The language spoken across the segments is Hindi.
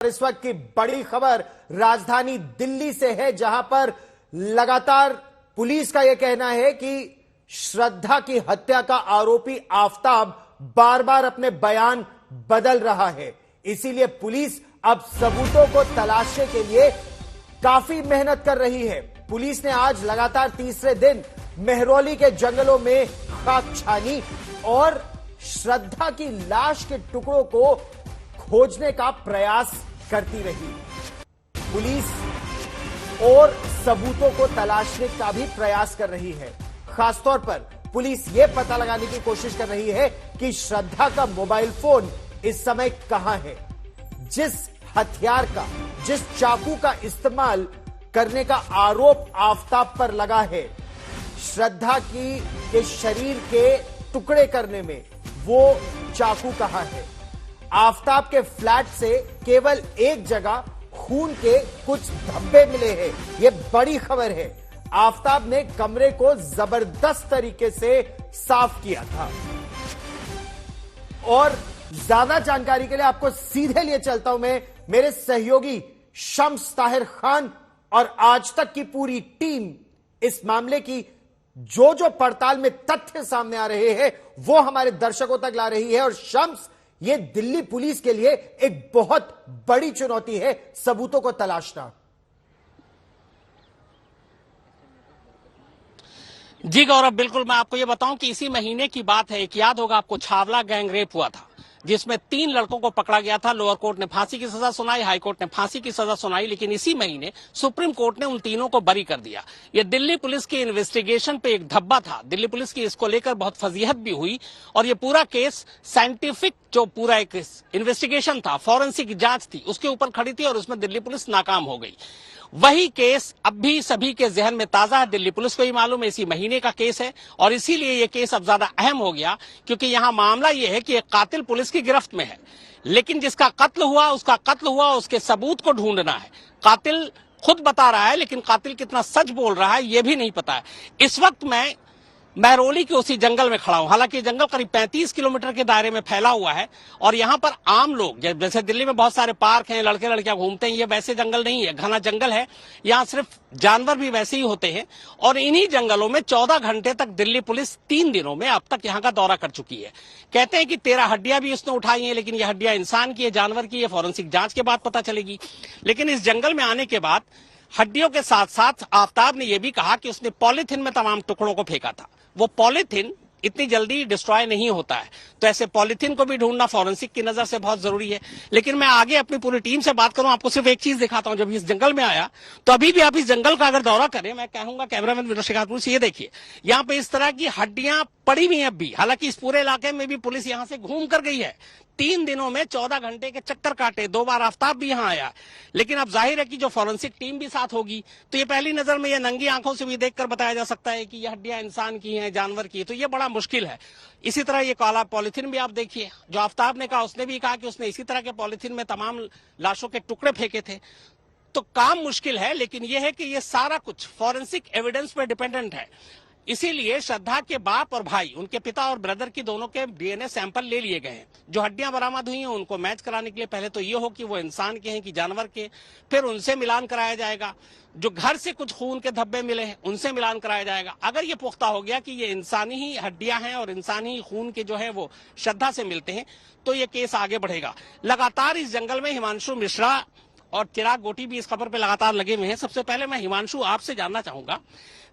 इस वक्त की बड़ी खबर राजधानी दिल्ली से है, जहां पर लगातार पुलिस का यह कहना है कि श्रद्धा की हत्या का आरोपी आफताब बार बार अपने बयान बदल रहा है। इसीलिए पुलिस अब सबूतों को तलाशने के लिए काफी मेहनत कर रही है। पुलिस ने आज लगातार तीसरे दिन मेहरौली के जंगलों में खाक छानी और श्रद्धा की लाश के टुकड़ों को खोजने का प्रयास करती रही। पुलिस और सबूतों को तलाशने का भी प्रयास कर रही है। खासतौर पर पुलिस यह पता लगाने की कोशिश कर रही है कि श्रद्धा का मोबाइल फोन इस समय कहां है। जिस हथियार का, जिस चाकू का इस्तेमाल करने का आरोप आफताब पर लगा है, श्रद्धा के शरीर के टुकड़े करने में वो चाकू कहां है। आफताब के फ्लैट से केवल एक जगह खून के कुछ धब्बे मिले हैं। यह बड़ी खबर है। आफताब ने कमरे को जबरदस्त तरीके से साफ किया था। और ज्यादा जानकारी के लिए आपको सीधे लिए चलता हूं मैं मेरे सहयोगी शम्स ताहिर खान और आज तक की पूरी टीम। इस मामले की जो पड़ताल में तथ्य सामने आ रहे हैं वो हमारे दर्शकों तक ला रही है। और शम्स, ये दिल्ली पुलिस के लिए एक बहुत बड़ी चुनौती है सबूतों को तलाशना। जी गौरव, बिल्कुल। मैं आपको ये बताऊं कि इसी महीने की बात है। एक याद होगा आपको, छावला गैंगरेप हुआ था जिसमें 3 लड़कों को पकड़ा गया था। लोअर कोर्ट ने फांसी की सजा सुनाई, हाई कोर्ट ने फांसी की सजा सुनाई, लेकिन इसी महीने सुप्रीम कोर्ट ने उन तीनों को बरी कर दिया। ये दिल्ली पुलिस की इन्वेस्टिगेशन पे एक धब्बा था। दिल्ली पुलिस की इसको लेकर बहुत फजीहत भी हुई और ये पूरा केस साइंटिफिक, जो पूरा एक इन्वेस्टिगेशन था, फॉरेंसिक जांच थी, उसके ऊपर खड़ी थी और उसमें दिल्ली पुलिस नाकाम हो गई। वही केस अब भी सभी के जहन में ताजा है। दिल्ली पुलिस को ही मालूम है इसी महीने का केस है और इसीलिए यह केस अब ज्यादा अहम हो गया, क्योंकि यहां मामला यह है कि एक कातिल पुलिस की गिरफ्त में है, लेकिन जिसका कत्ल हुआ उसका कत्ल हुआ, उसके सबूत को ढूंढना है। कातिल खुद बता रहा है, लेकिन कातिल कितना सच बोल रहा है यह भी नहीं पता है। इस वक्त मैं मेहरौली के उसी जंगल में खड़ा हूं। हालांकि जंगल करीब 35 किलोमीटर के दायरे में फैला हुआ है और यहां पर आम लोग, जैसे दिल्ली में बहुत सारे पार्क हैं, लड़के लड़कियां घूमते हैं, ये वैसे जंगल नहीं है, घना जंगल है। यहां सिर्फ जानवर भी वैसे ही होते हैं और इन्हीं जंगलों में 14 घंटे तक दिल्ली पुलिस 3 दिनों में अब तक यहां का दौरा कर चुकी है। कहते हैं कि 13 हड्डियां भी उसने उठाई हैं, लेकिन ये हड्डियां इंसान की है, जानवर की है, फॉरेंसिक जांच के बाद पता चलेगी। लेकिन इस जंगल में आने के बाद हड्डियों के साथ साथ आफताब ने यह भी कहा कि उसने पॉलीथिन में तमाम टुकड़ों को फेंका था। वो पॉलीथिन इतनी जल्दी डिस्ट्रॉय नहीं होता है, तो ऐसे पॉलीथिन को भी ढूंढना फॉरेंसिक की नजर से बहुत जरूरी है। लेकिन मैं आगे अपनी पूरी टीम से बात करूं, आपको सिर्फ एक चीज दिखाता हूं। जब इस जंगल में आया तो अभी भी आप इस जंगल का अगर दौरा करें, मैं कहूंगा कैमरामैन विनोद शिकारपुर से, ये देखिए यहां पे इस तरह की हड्डियां पड़ी हुई हैं अब भी। हालांकि इस पूरे इलाके में भी पुलिस यहां से घूम कर गई है। 3 दिनों में 14 घंटे के चक्कर काटे, 2 बार आफताब भी यहां आया। लेकिन अब जाहिर है कि जो फॉरेंसिक टीम भी साथ होगी, तो ये पहली नजर में ये नंगी आंखों से भी देखकर बताया जा सकता है कि ये हड्डियां इंसान की हैं, जानवर की, तो ये बड़ा मुश्किल है। इसी तरह ये काला पॉलीथिन भी आप देखिए, जो आफताब ने कहा, उसने भी कहा कि उसने इसी तरह के पॉलीथिन में तमाम लाशों के टुकड़े फेंके थे। तो काम मुश्किल है, लेकिन यह है कि ये सारा कुछ फॉरेंसिक एविडेंस पर डिपेंडेंट है। इसीलिए श्रद्धा के बाप और भाई, उनके पिता और ब्रदर की दोनों के डीएनए सैंपल ले लिए गए हैं। जो हड्डियां बरामद हुई हैं उनको मैच कराने के लिए पहले तो ये हो कि वो इंसान के हैं कि जानवर के, फिर उनसे मिलान कराया जाएगा। जो घर से कुछ खून के धब्बे मिले हैं उनसे मिलान कराया जाएगा। अगर ये पुख्ता हो गया कि ये इंसानी ही हड्डियां हैं और इंसानी खून के जो है वो श्रद्धा से मिलते हैं, तो ये केस आगे बढ़ेगा। लगातार इस जंगल में हिमांशु मिश्रा और चिराग गोटी भी इस खबर पे लगातार लगे हुए हैं। सबसे पहले मैं हिमांशु आपसे जानना चाहूंगा,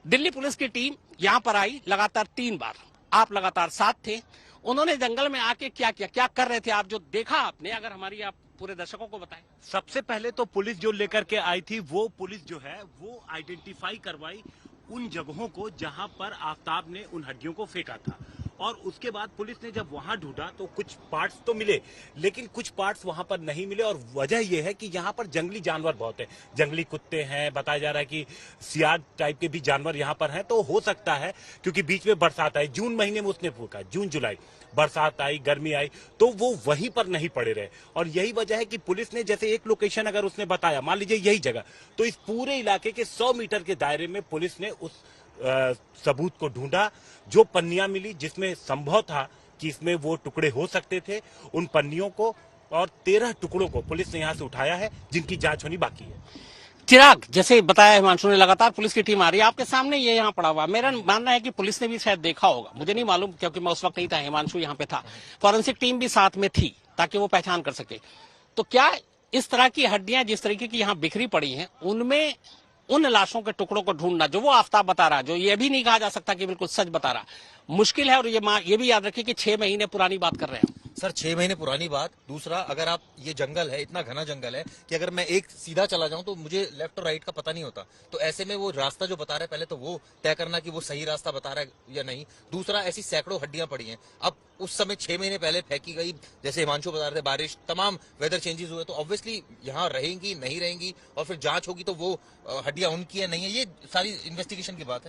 दिल्ली पुलिस की टीम यहां पर आई लगातार 3 बार, आप लगातार साथ थे, उन्होंने जंगल में आके क्या किया, क्या कर रहे थे आप, जो देखा आपने, अगर हमारी आप पूरे दर्शकों को बताएं। सबसे पहले तो पुलिस जो लेकर के आई थी, वो पुलिस जो है वो आइडेंटिफाई करवाई उन जगहों को जहां पर आफताब ने उन हड्डियों को फेंका था। और उसके बाद पुलिस ने जब वहां ढूंढा तो कुछ पार्ट्स तो मिले, लेकिन कुछ पार्ट्स वहां पर नहीं मिले। और वजह यह है कि यहाँ पर जंगली जानवर बहुत है, जंगली कुत्ते हैं, बताया जा रहा है कि सियार टाइप के भी जानवर यहाँ पर हैं। तो हो सकता है क्योंकि बीच में बरसात आई, जून महीने में उसने फूका, जून जुलाई बरसात आई, गर्मी आई, तो वो वहीं पर नहीं पड़े रहे। और यही वजह है कि पुलिस ने जैसे एक लोकेशन अगर उसने बताया, मान लीजिए यही जगह, तो इस पूरे इलाके के 100 मीटर के दायरे में पुलिस ने उस सबूत को ढूंढा। जो पन्नियां मिली जिसमें संभव था कि इसमें वो टुकड़े हो सकते थे, उन पन्नियों को और 13 टुकड़ों को पुलिस ने यहाँ से उठाया है, जिनकी जांच होनी बाकी है। चिराग, जैसे बताया हिमांशु ने, लगातार पुलिस की टीम आ रही है आपके सामने, ये यहाँ पड़ा हुआ। मेरा मानना है कि पुलिस ने भी शायद देखा होगा, मुझे नहीं मालूम क्योंकि मैं उस वक्त नहीं था, हिमांशु यहाँ पे था, फॉरेंसिक टीम भी साथ में थी ताकि वो पहचान कर सके। तो क्या इस तरह की हड्डियां जिस तरीके की यहाँ बिखरी पड़ी हैं, उनमें उन लाशों के टुकड़ों को ढूंढना, जो वो आफ्ताब बता रहा, जो ये भी नहीं कहा जा सकता कि बिल्कुल सच बता रहा, मुश्किल है। और ये भी याद रखिए कि 6 महीने पुरानी बात कर रहे हैं हम। सर 6 महीने पुरानी बात। दूसरा, अगर आप, ये जंगल है, इतना घना जंगल है कि अगर मैं एक सीधा चला जाऊं तो मुझे लेफ्ट और राइट का पता नहीं होता। तो ऐसे में वो रास्ता जो बता रहा है, पहले तो वो तय करना कि वो सही रास्ता बता रहा है या नहीं। दूसरा, ऐसी सैकड़ों हड्डियां पड़ी हैं। अब उस समय 6 महीने पहले फेंकी गई, जैसे हिमांशु बता रहे थे, बारिश, तमाम वेदर चेंजेस हुए, तो ऑब्वियसली यहाँ रहेंगी नहीं रहेंगी, और फिर जांच होगी तो वो हड्डियां उनकी है नहीं है, ये सारी इन्वेस्टिगेशन की बात है।